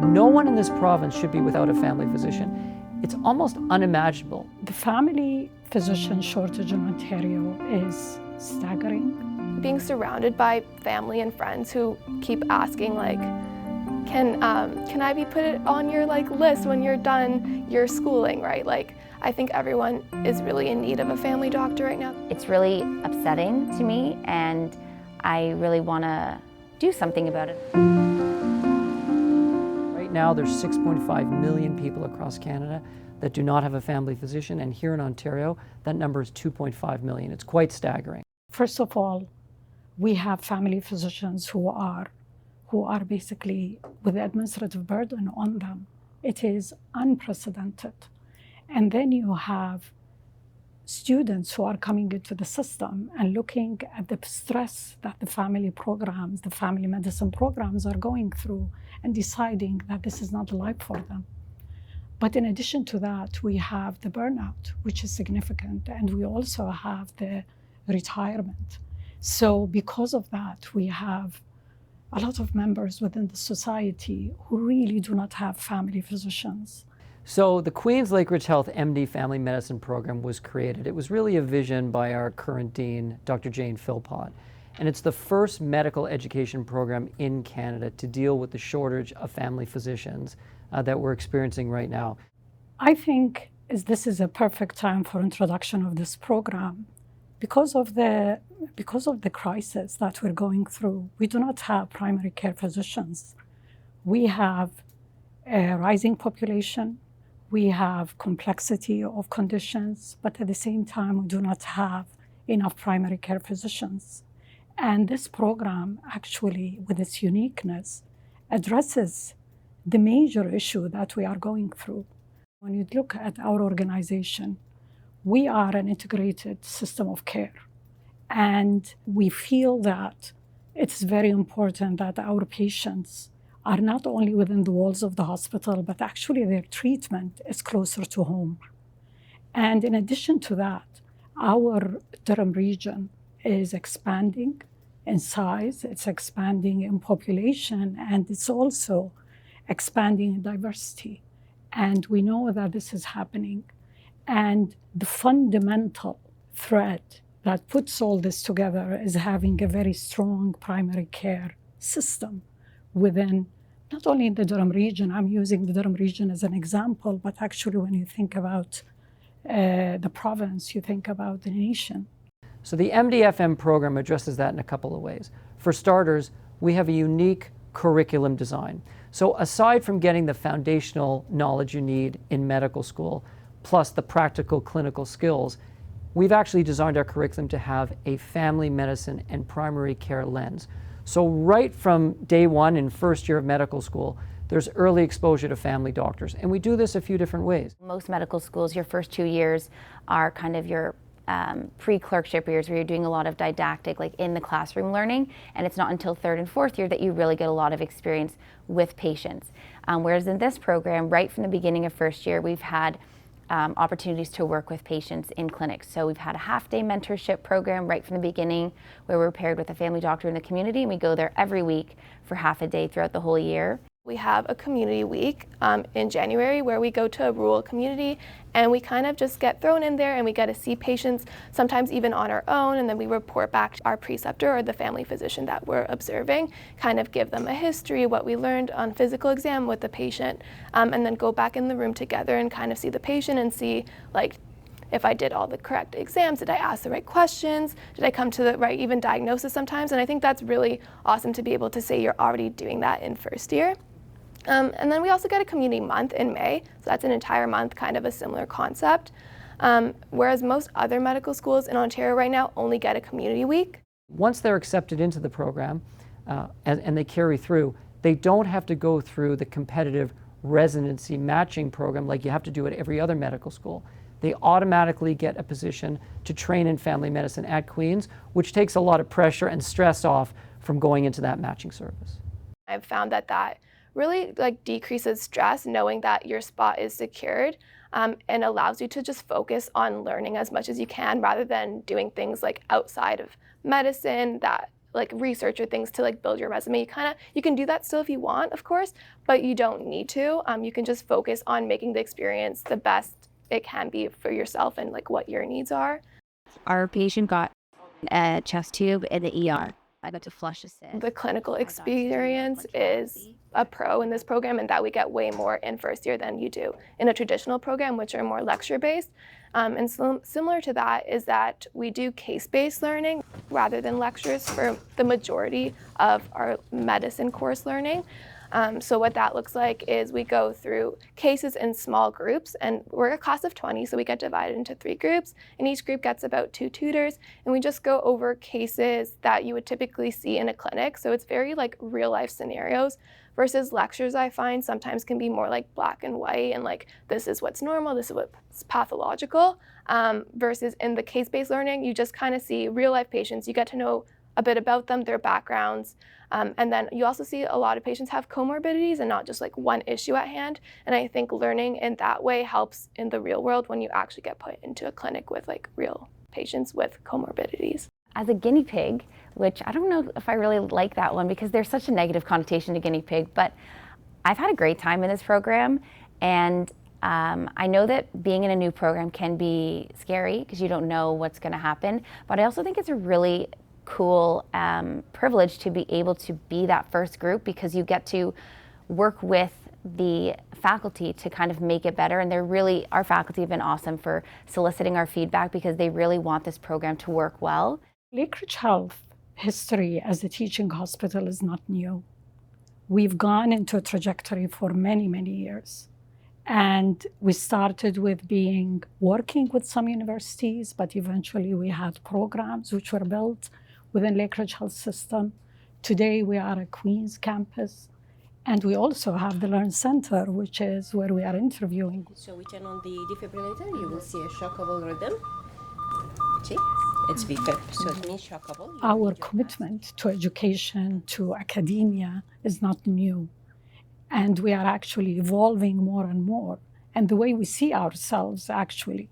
No one in this province should be without a family physician. It's almost unimaginable. The family physician shortage in Ontario is staggering. Being surrounded by family and friends who keep asking, like, can I be put on your list when you're done your schooling, right? Like, I think everyone is really in need of a family doctor right now. It's really upsetting to me, and I really want to do something about it. Right now, there's 6.5 million people across Canada that do not have a family physician, and here in Ontario, that number is 2.5 million. It's quite staggering. First of all, we have family physicians who are basically with the administrative burden on them. It is unprecedented. And then you have students who are coming into the system and looking at the stress that the family programs, the family medicine programs are going through and deciding that this is not the life for them. But in addition to that, we have the burnout, which is significant, and we also have the retirement. So because of that, we have a lot of members within the society who really do not have family physicians. So the Queen's Lakeridge Health MD Family Medicine Program was created. It was really a vision by our current dean, Dr. Jane Philpott. And it's the first medical education program in Canada to deal with the shortage of family physicians that we're experiencing right now. I think this is a perfect time for introduction of this program. Because of the crisis that we're going through, we do not have primary care physicians. We have a rising population. We have complexity of conditions, but at the same time, we do not have enough primary care physicians. And this program actually, with its uniqueness, addresses the major issue that we are going through. When you look at our organization, we are an integrated system of care. And we feel that it's very important that our patients are not only within the walls of the hospital, but actually their treatment is closer to home. And in addition to that, our Durham region is expanding in size, it's expanding in population, and it's also expanding in diversity. And we know that this is happening. And the fundamental thread that puts all this together is having a very strong primary care system within, not only in the Durham region, I'm using the Durham region as an example, but actually when you think about the province, you think about the nation. So the MDFM program addresses that in a couple of ways. For starters, we have a unique curriculum design. So aside from getting the foundational knowledge you need in medical school, plus the practical clinical skills, we've actually designed our curriculum to have a family medicine and primary care lens. So right from day one in first year of medical school, there's early exposure to family doctors. And we do this a few different ways. Most medical schools, your first 2 years are kind of your pre-clerkship years where you're doing a lot of didactic, like in the classroom learning, and it's not until third and fourth year that you really get a lot of experience with patients. Whereas in this program, right from the beginning of first year, we've had opportunities to work with patients in clinics. So we've had a half-day mentorship program right from the beginning where we're paired with a family doctor in the community, and we go there every week for half a day throughout the whole year. We have a community week in January where we go to a rural community and we kind of just get thrown in there and we get to see patients, sometimes even on our own, and then we report back to our preceptor or the family physician that we're observing, kind of give them a history, what we learned on physical exam with the patient, and then go back in the room together and kind of see the patient and see, like, if I did all the correct exams, did I ask the right questions, did I come to the right even diagnosis sometimes? And I think that's really awesome to be able to say you're already doing that in first year. And then we also get a community month in May, so that's an entire month, kind of a similar concept. Whereas most other medical schools in Ontario right now only get a community week. Once they're accepted into the program and they carry through, they don't have to go through the competitive residency matching program like you have to do at every other medical school. They automatically get a position to train in family medicine at Queen's, which takes a lot of pressure and stress off from going into that matching service. I've found that really decreases stress knowing that your spot is secured and allows you to just focus on learning as much as you can rather than doing things like outside of medicine that like research or things to like build your resume. You can do that still if you want, of course, but you don't need to. You can just focus on making the experience the best it can be for yourself and like what your needs are. Our patient got a chest tube in the ER. I got to flush a sieve. The clinical experience is a pro in this program, and that we get way more in first year than you do in a traditional program, which are more lecture-based. And similar to that is that we do case-based learning rather than lectures for the majority of our medicine course learning. So what that looks like is we go through cases in small groups, and we're a class of 20, so we get divided into 3 groups, and each group gets about 2 tutors, and we just go over cases that you would typically see in a clinic. So it's very like real life scenarios versus lectures, I find sometimes can be more like black and white and like this is what's normal, this is what's pathological, versus in the case-based learning, you just kind of see real life patients, you get to know a bit about them, their backgrounds, and then you also see a lot of patients have comorbidities and not just like one issue at hand. And I think learning in that way helps in the real world when you actually get put into a clinic with like real patients with comorbidities. As a guinea pig, which I don't know if I really like that one because there's such a negative connotation to guinea pig, but I've had a great time in this program, and I know that being in a new program can be scary because you don't know what's going to happen, but I also think it's a really cool privilege to be able to be that first group because you get to work with the faculty to kind of make it better. And our faculty have been awesome for soliciting our feedback because they really want this program to work well. Lakeridge Health history as a teaching hospital is not new. We've gone into a trajectory for many, many years. And we started with working with some universities, but eventually we had programs which were built within Lakeridge Health System. Today we are a Queens campus, and we also have the Learn Center, which is where we are interviewing. So we turn on the defibrillator, you will see a shockable rhythm. See? It's VFib, so it means shockable. Our commitment to education, to academia is not new. And we are actually evolving more and more. And the way we see ourselves actually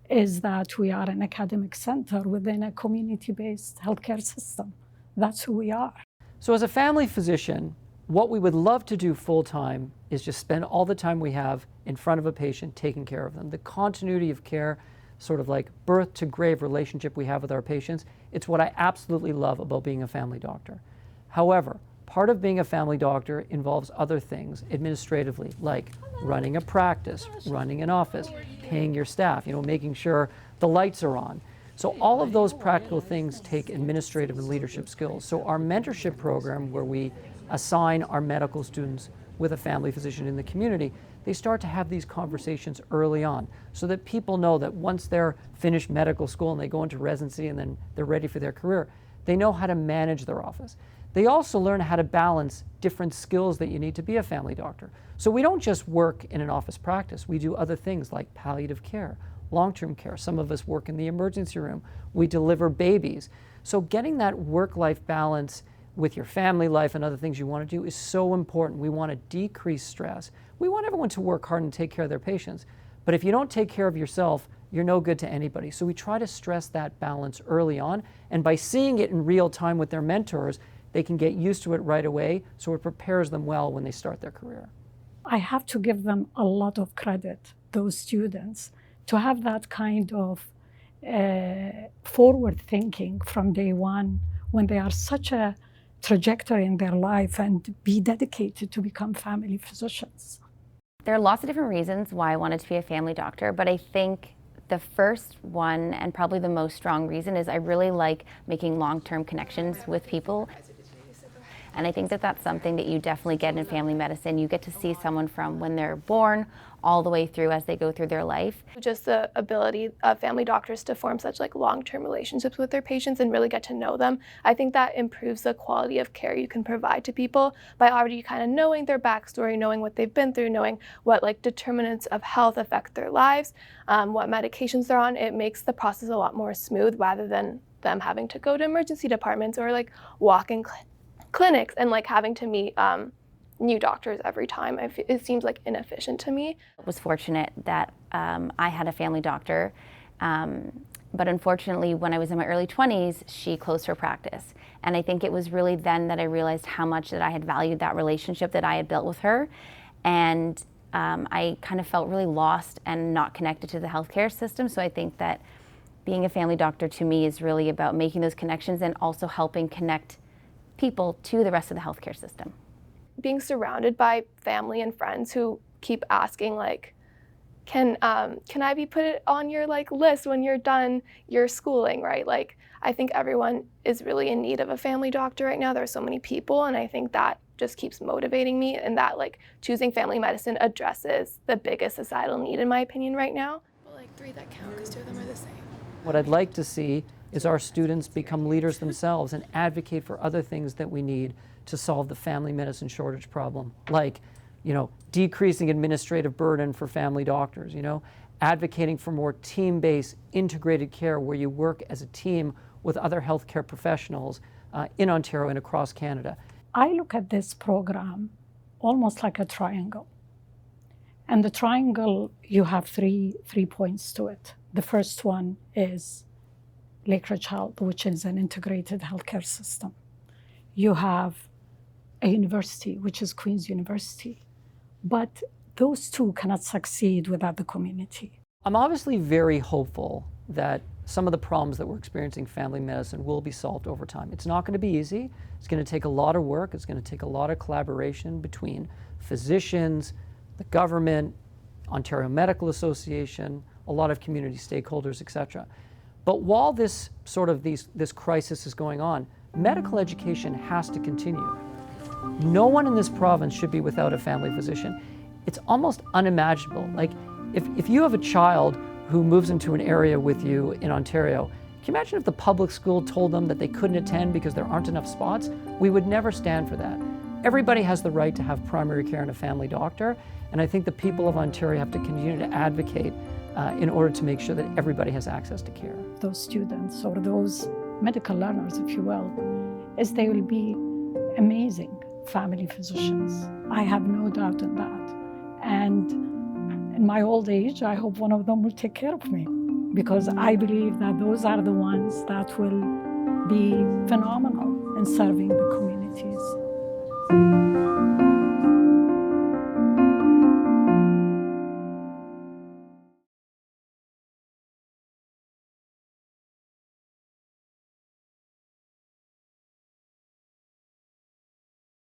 is that we are an academic center within a community-based healthcare system. That's who we are. So as a family physician, what we would love to do full-time is just spend all the time we have in front of a patient taking care of them. The continuity of care, sort of like birth to grave relationship we have with our patients, it's what I absolutely love about being a family doctor. However, part of being a family doctor involves other things administratively, like running a practice, running an office, paying your staff, making sure the lights are on. So all of those practical things take administrative and leadership skills. So our mentorship program, where we assign our medical students with a family physician in the community, they start to have these conversations early on so that people know that once they're finished medical school and they go into residency and then they're ready for their career, they know how to manage their office. They also learn how to balance different skills that you need to be a family doctor. So we don't just work in an office practice. We do other things like palliative care, long-term care. Some of us work in the emergency room. We deliver babies. So getting that work-life balance with your family life and other things you want to do is so important. We want to decrease stress. We want everyone to work hard and take care of their patients. But if you don't take care of yourself, you're no good to anybody. So we try to stress that balance early on. And by seeing it in real time with their mentors, they can get used to it right away, so it prepares them well when they start their career. I have to give them a lot of credit, those students, to have that kind of forward thinking from day one when they are such a trajectory in their life and be dedicated to become family physicians. There are lots of different reasons why I wanted to be a family doctor, but I think the first one, and probably the most strong reason, is I really like making long-term connections with people. And I think that that's something that you definitely get in family medicine. You get to see someone from when they're born all the way through as they go through their life. Just the ability of family doctors to form such like long-term relationships with their patients and really get to know them. I think that improves the quality of care you can provide to people by already kind of knowing their backstory, knowing what they've been through, knowing what like determinants of health affect their lives, what medications they're on. It makes the process a lot more smooth rather than them having to go to emergency departments or like walk-in clinics and like having to meet new doctors every time. It seems like inefficient to me. I was fortunate that I had a family doctor, but unfortunately when I was in my early 20s, she closed her practice. And I think it was really then that I realized how much that I had valued that relationship that I had built with her. And I kind of felt really lost and not connected to the healthcare system. So I think that being a family doctor to me is really about making those connections and also helping connect people to the rest of the healthcare system. Being surrounded by family and friends who keep asking, like, can I be put on your list when you're done your schooling, right? Like, I think everyone is really in need of a family doctor right now. There are so many people, and I think that just keeps motivating me, and that choosing family medicine addresses the biggest societal need in my opinion right now. Well, 3 that count because 2 of them are the same. What I'd like to see is our students become leaders themselves and advocate for other things that we need to solve the family medicine shortage problem, like, decreasing administrative burden for family doctors, advocating for more team-based integrated care where you work as a team with other healthcare professionals in Ontario and across Canada. I look at this program almost like a triangle. And the triangle, you have three points to it. The first one is Lakeridge Health, which is an integrated healthcare system. You have a university, which is Queen's University. But those two cannot succeed without the community. I'm obviously very hopeful that some of the problems that we're experiencing in family medicine will be solved over time. It's not going to be easy. It's going to take a lot of work. It's going to take a lot of collaboration between physicians, the government, Ontario Medical Association, a lot of community stakeholders, etc. But while this crisis is going on, medical education has to continue. No one in this province should be without a family physician. It's almost unimaginable. Like, if you have a child who moves into an area with you in Ontario, can you imagine if the public school told them that they couldn't attend because there aren't enough spots? We would never stand for that. Everybody has the right to have primary care and a family doctor, and I think the people of Ontario have to continue to advocate in order to make sure that everybody has access to care. Those students, or those medical learners, if you will, is they will be amazing family physicians. I have no doubt in that. And in my old age, I hope one of them will take care of me, because I believe that those are the ones that will be phenomenal in serving the communities.